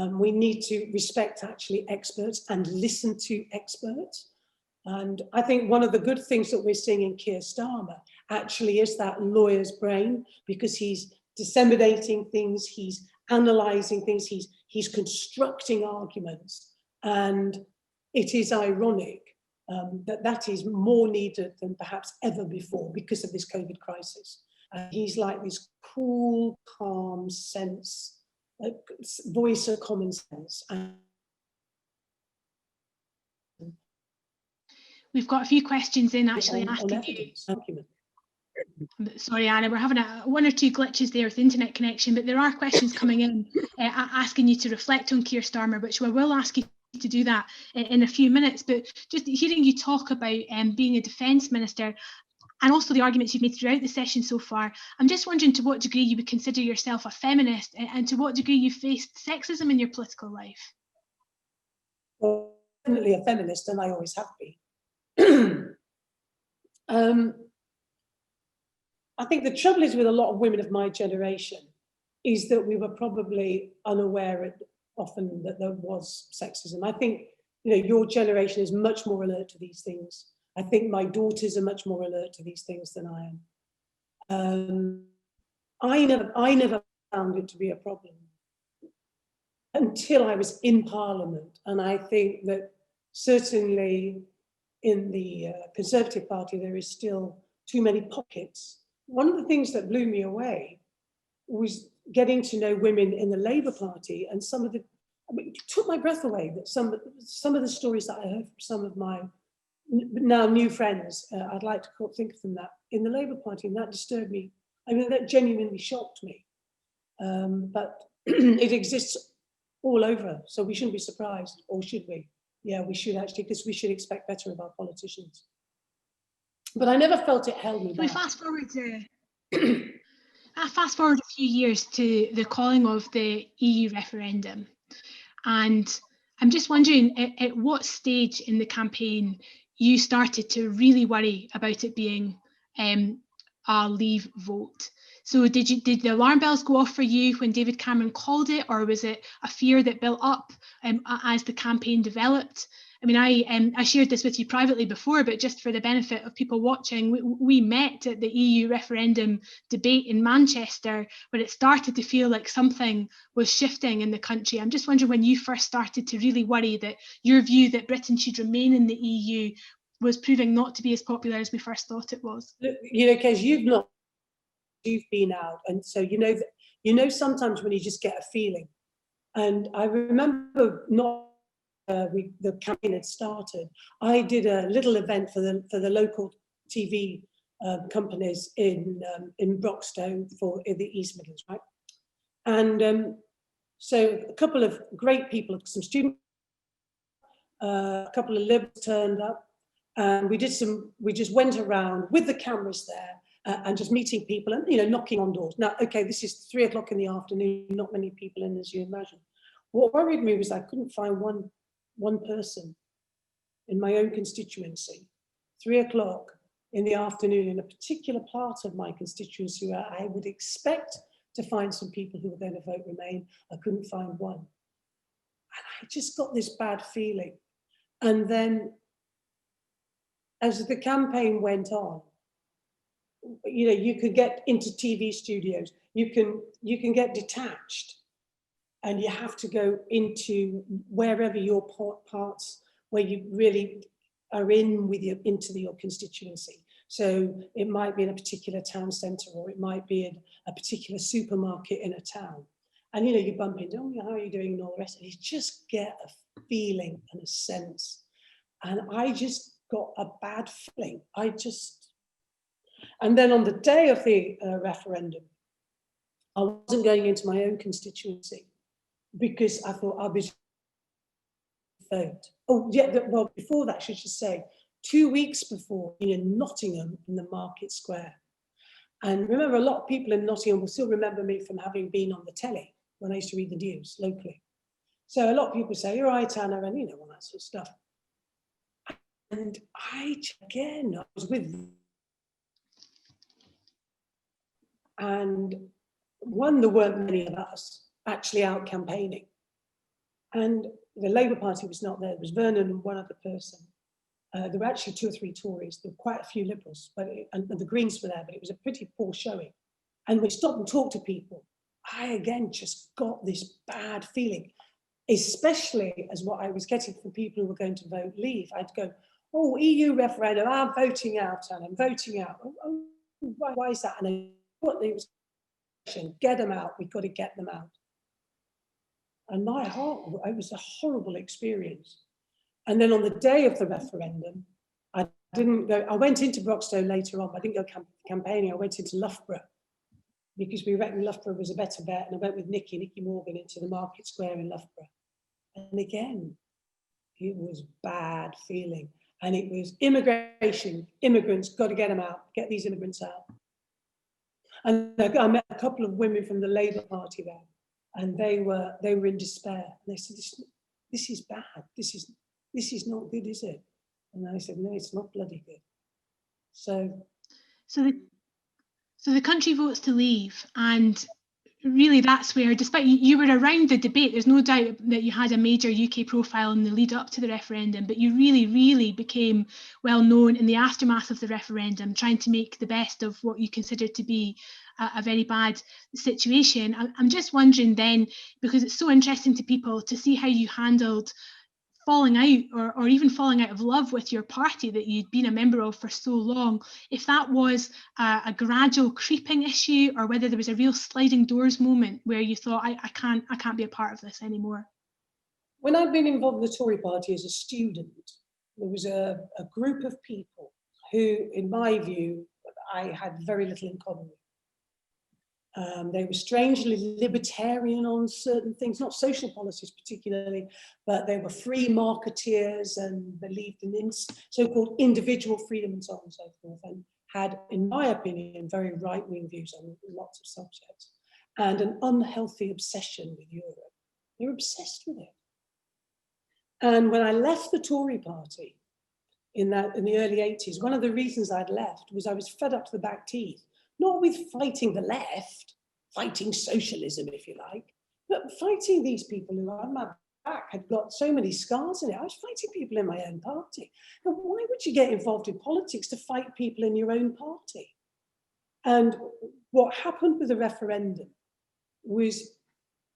We need to respect actually experts and listen to experts. And I think one of the good things that we're seeing in Keir Starmer actually is that lawyer's brain, because he's disseminating things, he's analysing things, he's constructing arguments. And it is ironic that is more needed than perhaps ever before because of this COVID crisis. He's like this cool, calm sense, voice of common sense.
We've got a few questions in actually asking you. Sorry, Anna, we're having one or two glitches there with the internet connection, but there are questions coming in asking you to reflect on Keir Starmer, which I will ask you to do that in a few minutes. But just hearing you talk about being a defence minister and also the arguments you've made throughout the session so far, I'm just wondering to what degree you would consider yourself a feminist and to what degree you faced sexism in your political life.
Well, definitely a feminist, and I always have been. I think the trouble is with a lot of women of my generation is that we were probably unaware often that there was sexism. I think, you know, your generation is much more alert to these things. I think my daughters are much more alert to these things than I am. I never found it to be a problem until I was in Parliament, and I think that certainly in the Conservative Party there is still too many pockets. One of the things that blew me away was getting to know women in the Labour Party, and some of the, I mean, it took my breath away that some of the stories that I heard from some of my now new friends, I'd like to think of them that, in the Labour Party, and that disturbed me. I mean, that genuinely shocked me. But it exists all over, so we shouldn't be surprised, or should we? Yeah, we should actually, because we should expect better of our politicians. But I never felt it held me back.
Fast forward a few years to the calling of the EU referendum, and I'm just wondering at what stage in the campaign you started to really worry about it being a Leave vote. So did the alarm bells go off for you when David Cameron called it, or was it a fear that built up as the campaign developed? I mean, I shared this with you privately before, but just for the benefit of people watching, we met at the EU referendum debate in Manchester, where it started to feel like something was shifting in the country. I'm just wondering when you first started to really worry that your view that Britain should remain in the EU was proving not to be as popular as we first thought it was.
You know, Kez, you've been out, and so you know sometimes when you just get a feeling. And I remember the campaign had started, I did a little event for the local TV companies in Broxtowe in the East Midlands, right? And so a couple of great people, some students, a couple of Liberals turned up, and we just went around with the cameras there and just meeting people and, you know, knocking on doors. Now, okay, this is 3 o'clock in the afternoon, not many people in, as you imagine. What worried me was I couldn't find one person in my own constituency 3 o'clock in the afternoon in a particular part of my constituency where I would expect to find some people who were going to vote Remain. I couldn't find one. And I just got this bad feeling. And then as the campaign went on, you know, you could get into TV studios, you can get detached, and you have to go into wherever your parts where you really are in with your constituency. So it might be in a particular town centre, or it might be in a particular supermarket in a town. And you know, you bump into, oh, how are you doing, and all the rest. And you just get a feeling and a sense. And I just got a bad feeling. And then on the day of the referendum, I wasn't going into my own constituency because I thought I'll be vote. Oh yeah, well, before that, I should just say, 2 weeks before, in Nottingham in the Market Square. And remember, a lot of people in Nottingham will still remember me from having been on the telly when I used to read the news locally. So a lot of people say, you're right, Anna, and you know, all that sort of stuff. And I was with them. And one, there weren't many of us actually out campaigning. And the Labour Party was not there. There was Vernon and one other person. There were actually 2 or 3 Tories. There were quite a few Liberals, and the Greens were there, but it was a pretty poor showing. And we stopped and talked to people. I, again, just got this bad feeling, especially as what I was getting from people who were going to vote Leave. I'd go, oh, EU referendum, I'm voting out, and I'm voting out. Oh, why is that? And I thought it was, get them out, we've got to get them out. And my heart, it was a horrible experience. And then on the day of the referendum, I didn't go, I went into Broxtowe later on, but I didn't go campaigning, I went into Loughborough because we reckoned Loughborough was a better bet, and I went with Nicky Morgan into the Market Square in Loughborough. And again, it was bad feeling. And it was immigration, immigrants, got to get them out, get these immigrants out. And I met a couple of women from the Labour Party there, and they were in despair. And they said, this is bad, this is not good, is it? And I said, no, it's not bloody good.
So the country votes to leave, and really that's where, despite you were around the debate, there's no doubt that you had a major UK profile in the lead up to the referendum, but you really became well known in the aftermath of the referendum, trying to make the best of what you considered to be a very bad situation. I'm just wondering then, because it's so interesting to people to see how you handled falling out or even falling out of love with your party that you'd been a member of for so long, if that was a gradual creeping issue, or whether there was a real sliding doors moment where you thought, I can't be a part of this anymore.
When I'd been involved in the Tory party as a student, there was a group of people who, in my view, I had very little in common with. They were strangely libertarian on certain things, not social policies particularly, but they were free marketeers and believed in so-called individual freedom and so on and so forth, and had, in my opinion, very right-wing views on lots of subjects, and an unhealthy obsession with Europe. They were obsessed with it. And when I left the Tory party in the early 80s, one of the reasons I'd left was I was fed up to the back teeth. Not with fighting the left, fighting socialism, if you like, but fighting these people who on my back had got so many scars in it. I was fighting people in my own party. And why would you get involved in politics to fight people in your own party? And what happened with the referendum was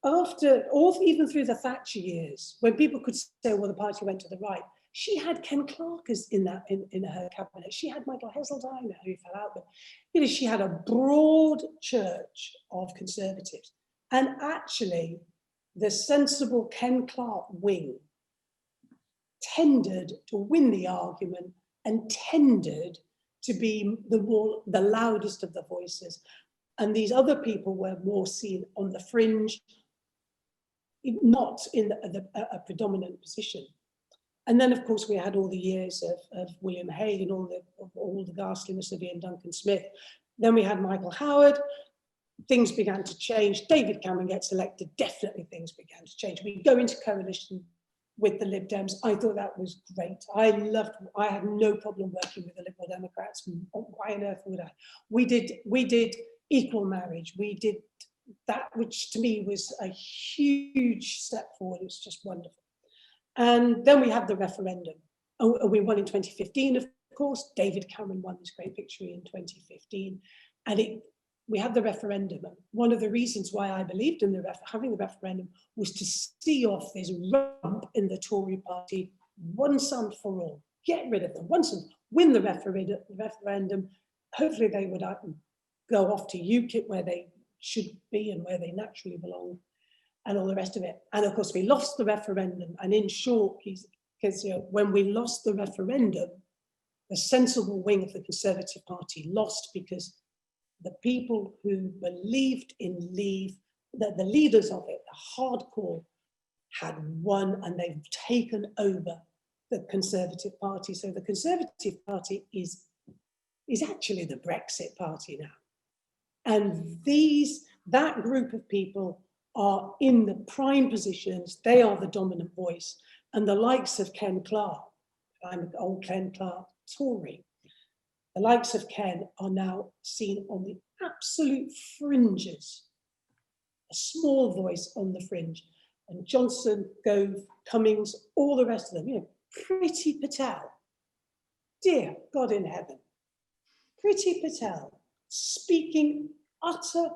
even through the Thatcher years, when people could say, well, the party went to the right, she had Ken Clarke in her cabinet. She had Michael Heseltine, who fell out, but she had a broad church of Conservatives. And actually, the sensible Ken Clarke wing tended to win the argument and tended to be the loudest of the voices. And these other people were more seen on the fringe, not in a predominant position. And then, of course, we had all the years of William Hague and all the ghastliness of Ian Duncan Smith. Then we had Michael Howard. Things began to change. David Cameron gets elected. Definitely things began to change. We go into coalition with the Lib Dems. I thought that was great. I had no problem working with the Liberal Democrats. Why on earth would I? We did equal marriage. We did that, which to me was a huge step forward. It's just wonderful. And then we had the referendum. We won in 2015, of course. David Cameron won this great victory in 2015. And we had the referendum. And one of the reasons why I believed in having the referendum was to see off this rump in the Tory party once and for all. Get rid of them once and win the referendum. Hopefully they would go off to UKIP, where they should be and where they naturally belong, and all the rest of it. And of course, we lost the referendum. And in short, Kezia, when we lost the referendum, the sensible wing of the Conservative Party lost, because the people who believed in leave, that the leaders of it, the hardcore, had won, and they've taken over the Conservative Party. So the Conservative Party is actually the Brexit Party now. And that group of people are in the prime positions. They are the dominant voice. And the likes of Ken Clarke, I'm an old Ken Clarke Tory, the likes of Ken are now seen on the absolute fringes, a small voice on the fringe. And Johnson, Gove, Cummings, all the rest of them, Priti Patel, dear God in heaven, Priti Patel, speaking utter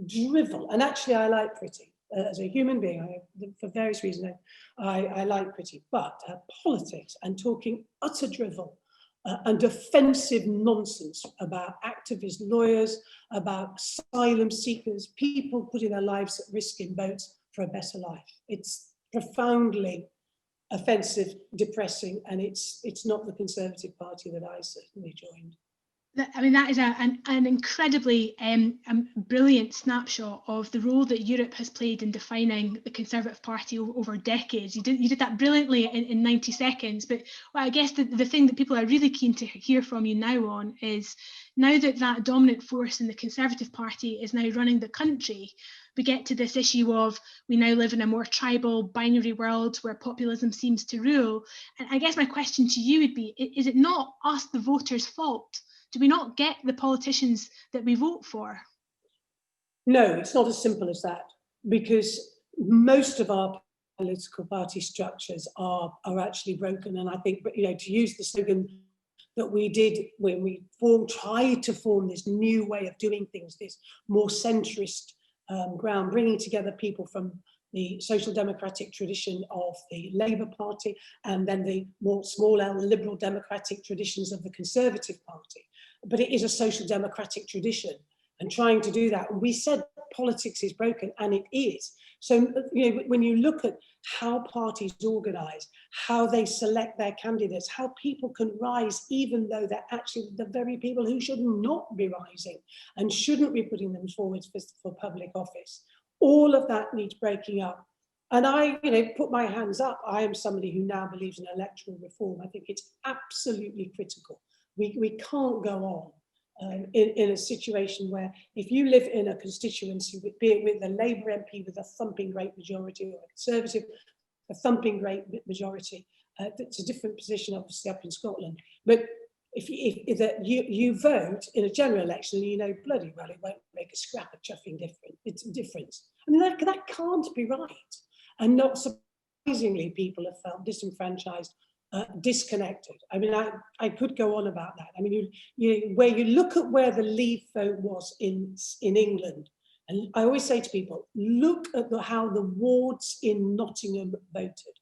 drivel. And actually, I like Priti as a human being. For various reasons, I like Priti. But her politics and talking utter drivel and offensive nonsense about activist lawyers, about asylum seekers, people putting their lives at risk in boats for a better life. It's profoundly offensive, depressing, and it's not the Conservative Party that I certainly joined.
I mean, that is an incredibly brilliant snapshot of the role that Europe has played in defining the Conservative Party over decades. You did that brilliantly in 90 seconds. But well, I guess the thing that people are really keen to hear from you now on is, now that that dominant force in the Conservative Party is now running the country, we get to this issue of, we now live in a more tribal, binary world where populism seems to rule. And I guess my question to you would be, is it not us, the voters' fault? Do we not get the politicians that we vote for?
No, it's not as simple as that, because most of our political party structures are actually broken. And I think, to use the slogan that we did when we tried to form this new way of doing things, this more centrist ground, bringing together people from the social democratic tradition of the Labour Party, and then the more small L liberal democratic traditions of the Conservative Party. But it is a social democratic tradition, and trying to do that. We said politics is broken, and it is. So, when you look at how parties organise, how they select their candidates, how people can rise, even though they're actually the very people who should not be rising and shouldn't be putting them forward for public office. All of that needs breaking up. And I, put my hands up. I am somebody who now believes in electoral reform. I think it's absolutely critical. We can't go on in a situation where, if you live in a constituency, be it with a Labour MP with a thumping great majority, or a Conservative, a thumping great majority, it's a different position, obviously, up in Scotland. But if you vote in a general election, bloody well, it won't make a scrap of chuffing difference. I mean, that can't be right. And not surprisingly, people have felt disenfranchised, disconnected. I mean, I could go on about that. I mean, where you look at where the Leave vote was in England, and I always say to people, look at how the wards in Nottingham voted.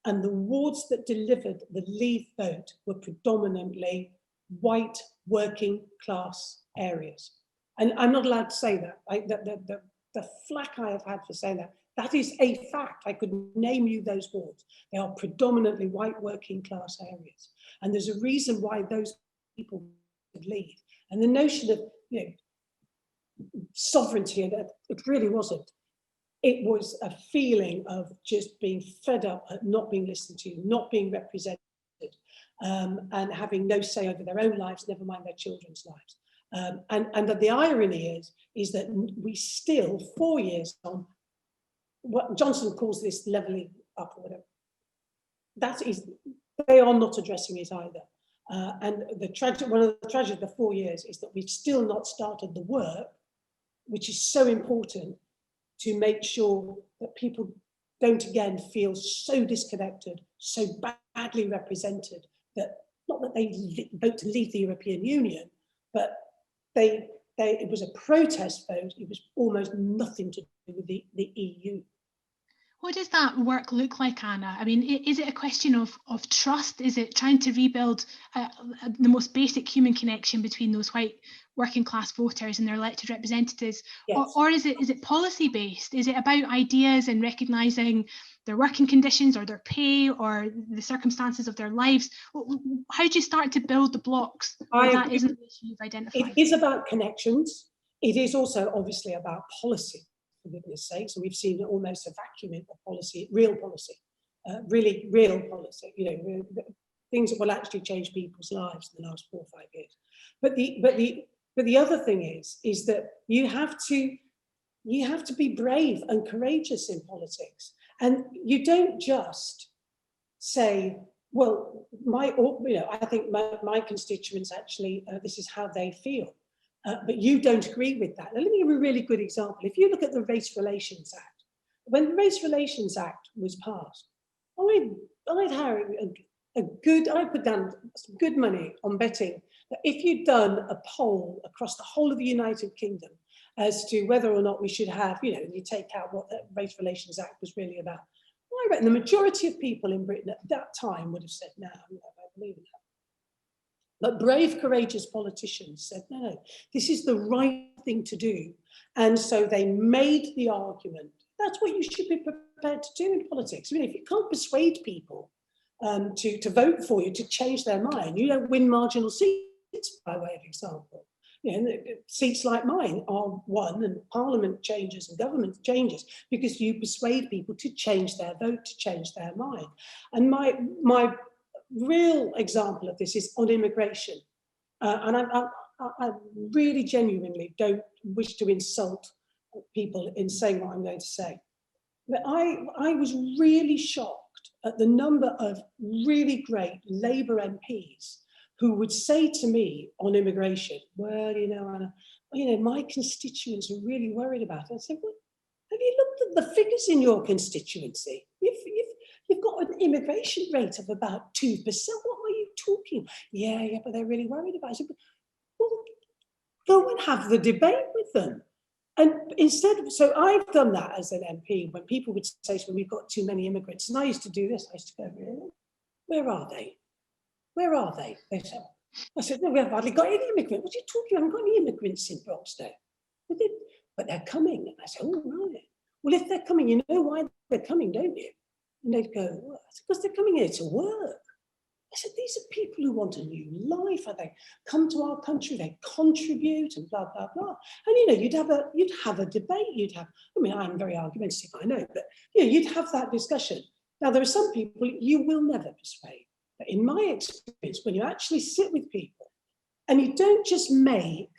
And the wards that delivered the Leave vote were predominantly white working class areas. And I'm not allowed to say that. The flack I have had for saying that is a fact. I could name you those wards. They are predominantly white working class areas. And there's a reason why those people would leave. And the notion of sovereignty, it really wasn't. It was a feeling of just being fed up at not being listened to, not being represented, and having no say over their own lives, never mind their children's lives. And the irony is that we still, 4 years on, what Johnson calls this levelling up or whatever, they are not addressing it either. And one of the tragedies of the 4 years is that we've still not started the work, which is so important, to make sure that people don't again feel so disconnected, so badly represented, that not that they vote to leave the European Union, but it was a protest vote. It was almost nothing to do with the EU.
What does that work look like, Anna? I mean, is it a question of trust? Is it trying to rebuild the most basic human connection between those white working class voters and their elected representatives? Yes. Or is it policy based? Is it about ideas and recognising their working conditions or their pay or the circumstances of their lives? How do you start to build the blocks where that isn't the issue you've identified?
It is about connections. It is also obviously about policy, for goodness sake. So we've seen almost a vacuum of policy, real policy, really real policy, things that will actually change people's lives in the last 4 or 5 years. But the other thing is that you have to be brave and courageous in politics. And you don't just say, well, I think my constituents actually, this is how they feel. But you don't agree with that. Now, let me give you a really good example. If you look at the Race Relations Act, when the Race Relations Act was passed, I put down some good money on betting that if you'd done a poll across the whole of the United Kingdom as to whether or not we should have, you take out what the Race Relations Act was really about, I reckon the majority of people in Britain at that time would have said, no, I don't believe in that. But brave, courageous politicians said, no, this is the right thing to do. And so they made the argument. That's what you should be prepared to do in politics. I mean, if you can't persuade people to vote for you, to change their mind, you don't win marginal seats, by way of example. Seats like mine are won, and Parliament changes and government changes because you persuade people to change their vote, to change their mind. And my real example of this is on immigration. And I really genuinely don't wish to insult people in saying what I'm going to say. But I was really shocked at the number of really great Labour MPs who would say to me on immigration, well, Anna, my constituents are really worried about it. I said, well, have you looked at the figures in your constituency? You've got an immigration rate of about 2%. What are you talking? Yeah, but they're really worried about it. I said, well, go and have the debate with them. And so I've done that as an MP when people would say to me, we've got too many immigrants. And I used to do this. I used to go, really? Where are they? Where are they? They said, I said, no, we haven't hardly got any immigrants. What are you talking about? I haven't got any immigrants in Broxton. But they're coming. And I said, oh, right. Well, if they're coming, you know why they're coming, don't you? And they'd go, well, it's because they're coming here to work. I said, these are people who want a new life. They come to our country, they contribute and blah, blah, blah. And, you'd have a debate. I'm very argumentative, I know, but, you'd have that discussion. Now, there are some people you will never persuade. But in my experience, when you actually sit with people and you don't just make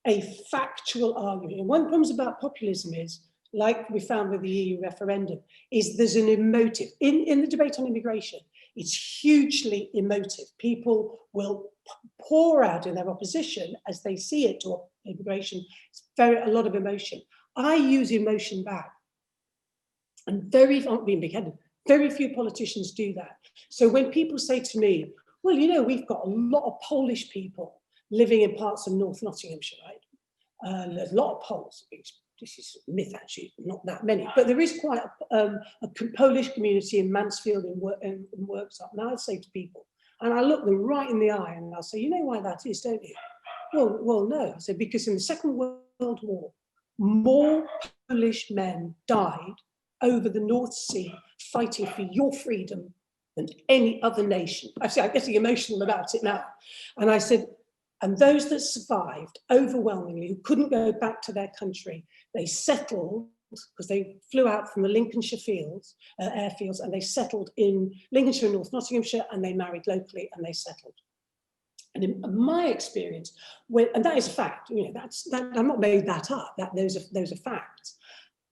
a factual argument, and one of the problems about populism is, like we found with the EU referendum, is there's an emotive. In the debate on immigration, it's hugely emotive. People will pour out in their opposition as they see it to immigration. It's a lot of emotion. I use emotion back. And I'm being big-headed, very few politicians do that. So when people say to me, well, we've got a lot of Polish people living in parts of North Nottinghamshire, right? There's a lot of Poles. This is a myth, actually, not that many, but there is quite a Polish community in Mansfield and Worksop. And I'll say to people, and I look them right in the eye and I'll say, you know why that is, don't you? Well, no. I said, because in the Second World War, more Polish men died over the North Sea fighting for your freedom than any other nation. I'm getting emotional about it now. And I said, and those that survived overwhelmingly, who couldn't go back to their country, they settled, because they flew out from the Lincolnshire airfields, and they settled in Lincolnshire and North Nottinghamshire, and they married locally and they settled. And in my experience, and that is a fact, I'm not made that up, those are facts,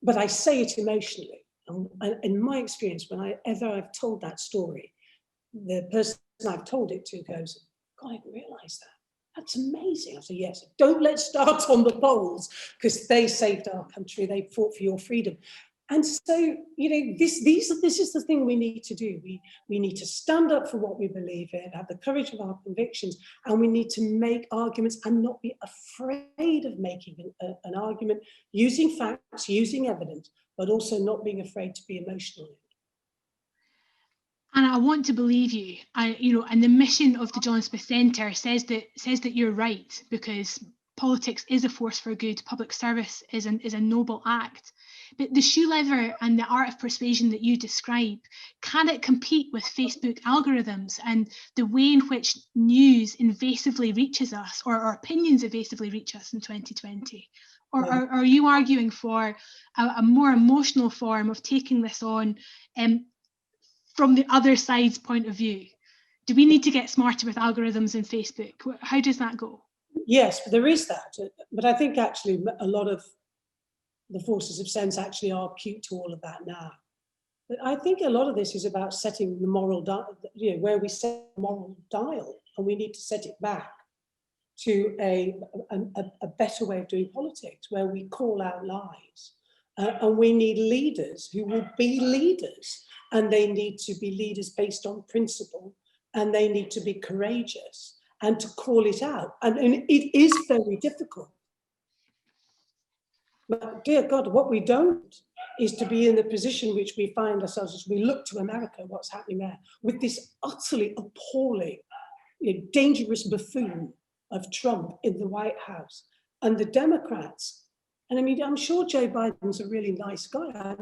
but I say it emotionally. And in my experience, whenever I've told that story, the person I've told it to goes, God, I didn't realise that. That's amazing. I said, yes, don't let's start on the polls, because they saved our country, they fought for your freedom. And so, this is the thing we need to do. We need to stand up for what we believe in, have the courage of our convictions, and we need to make arguments and not be afraid of making an argument, using facts, using evidence, but also not being afraid to be emotional.
And I want to believe you. And the mission of the John Smith Centre says that you're right, because politics is a force for good. Public service is a noble act. But the shoe leather and the art of persuasion that you describe, can it compete with Facebook algorithms and the way in which news invasively reaches us, or opinions evasively reach us in 2020? Or are you arguing for a more emotional form of taking this on from the other side's point of view? Do we need to get smarter with algorithms in Facebook? How does that go?
Yes, there is that. But I think actually a lot of the forces of sense actually are acute to all of that now. But I think a lot of this is about setting the moral dial, where we set the moral dial, and we need to set it back to a better way of doing politics, where we call out lies. And we need leaders who will be leaders, and they need to be leaders based on principle, and they need to be courageous and to call it out. And it is very difficult. But dear God, what we don't is to be in the position which we find ourselves as we look to America, what's happening there, with this utterly appalling, dangerous buffoon of Trump in the White House, and the Democrats. And I mean, I'm sure Joe Biden's a really nice guy,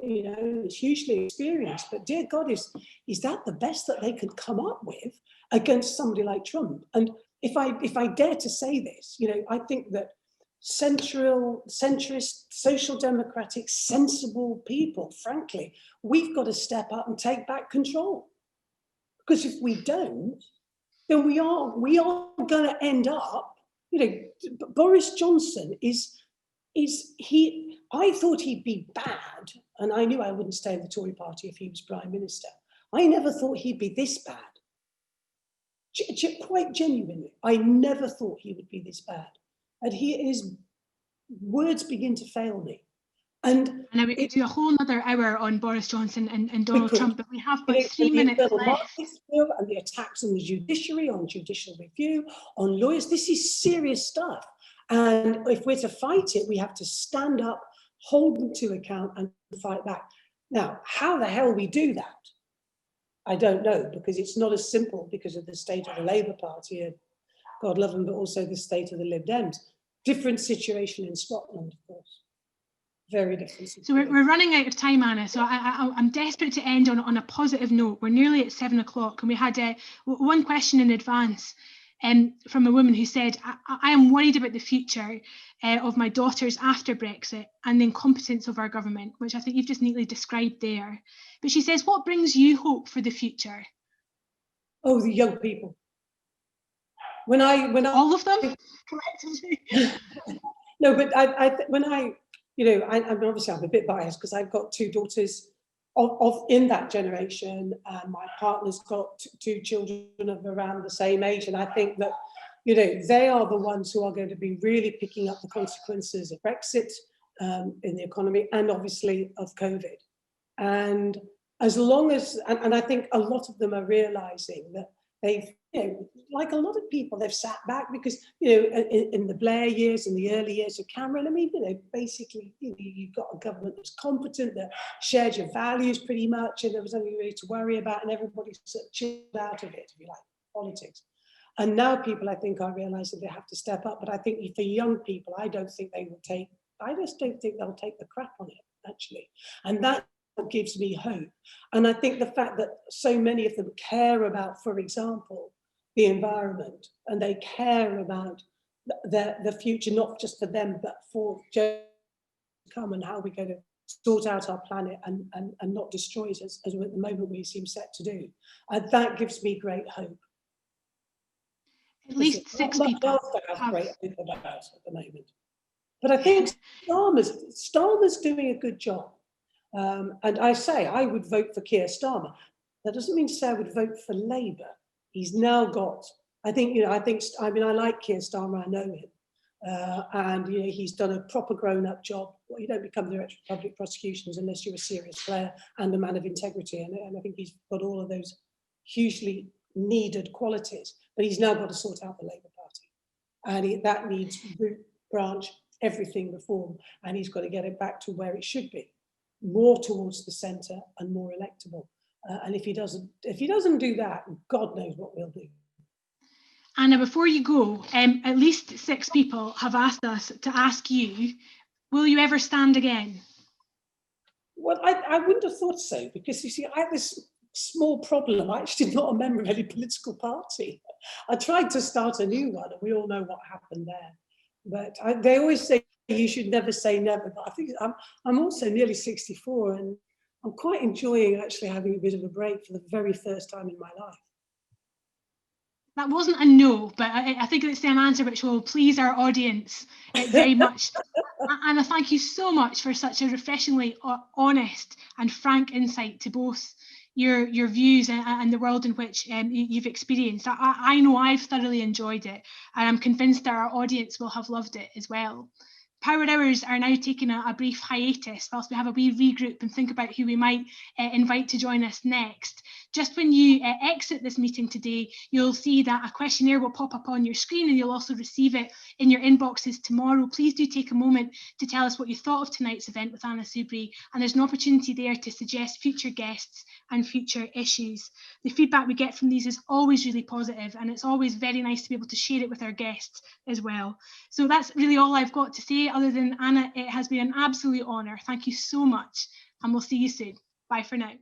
he's hugely experienced, but dear God, is that the best that they could come up with against somebody like Trump? And if I dare to say this, I think that centrist, social democratic, sensible people, frankly, we've got to step up and take back control. Because if we don't, then we are going to end up, Boris Johnson I thought he'd be bad, and I knew I wouldn't stay in the Tory party if he was Prime Minister. I never thought he'd be this bad. Quite genuinely, I never thought he would be this bad. And his words begin to fail me. And
we could do a whole other hour on Boris Johnson and Donald Trump, but we have about 3 minutes left.
And the attacks on the judiciary, on judicial review, on lawyers, this is serious stuff. And if we're to fight it, we have to stand up, hold them to account, and fight back. Now, how the hell we do that, I don't know, because it's not as simple because of the state of the Labour Party, and God love them, but also the state of the Lib Dems. Different situation in Scotland, of course. Very different situation.
So we're running out of time, Anna. So I'm desperate to end on a positive note. We're nearly at 7 o'clock, and we had one question in advance from a woman who said, I am worried about the future of my daughters after Brexit and the incompetence of our government, which I think you've just neatly described there. But she says, what brings you hope for the future? Oh,
the young people.
When all of them?
No, but I'm obviously I'm a bit biased because I've got two daughters of in that generation, and my partner's got two children of around the same age, and I think that they are the ones who are going to be really picking up the consequences of Brexit in the economy, and obviously of COVID. And as long as, and I think a lot of them are realizing that they've, like a lot of people, they've sat back because, in the Blair years, in the early years of Cameron, I mean, basically, you've got a government that's competent, that shared your values pretty much, and there was nothing really to worry about, and everybody sort of chilled out of it, if you like, politics. And now people, I think, are realizing they have to step up. But I think for young people, I just don't think they'll take the crap on it, actually. And that gives me hope. And I think the fact that so many of them care about, for example, the environment, and they care about the future, not just for them, but for to come, and how we're going to sort out our planet and not destroy it as at the moment we seem set to do. And that gives me great hope.
At least 6 people
have great hope about at the moment. But I think Starmer's doing a good job. And I say I would vote for Keir Starmer. That doesn't mean to say I would vote for Labour. He's now got, I mean, I like Keir Starmer, I know him. And he's done a proper grown-up job. Well, you don't become Director of Public Prosecutions unless you're a serious player and a man of integrity. And I think he's got all of those hugely needed qualities. But he's now got to sort out the Labour Party. And that needs root, branch, everything reform. And he's got to get it back to where it should be, more towards the centre and more electable. And if he doesn't do that, God knows what we'll do.
Anna, before you go, at least 6 people have asked us to ask you, will you ever stand again?
Well, I wouldn't have thought so, because you see, I have this small problem. I'm actually not a member of any political party. I tried to start a new one, and we all know what happened there. But they always say you should never say never. But I think I'm also nearly 64, and I'm quite enjoying actually having a bit of a break for the very first time in my life.
That wasn't a no, but I think it's an answer which will please our audience very much. Anna, thank you so much for such a refreshingly honest and frank insight to both your views and the world in which you've experienced. I know I've thoroughly enjoyed it, and I'm convinced that our audience will have loved it as well. Power Hours are now taking a brief hiatus whilst we have a wee regroup and think about who we might invite to join us next. Just when you exit this meeting today, you'll see that a questionnaire will pop up on your screen, and you'll also receive it in your inboxes tomorrow. Please do take a moment to tell us what you thought of tonight's event with Anna Soubry, and there's an opportunity there to suggest future guests and future issues. The feedback we get from these is always really positive, and it's always very nice to be able to share it with our guests as well. So that's really all I've got to say, other than, Anna, it has been an absolute honour. Thank you so much, and we'll see you soon. Bye for now.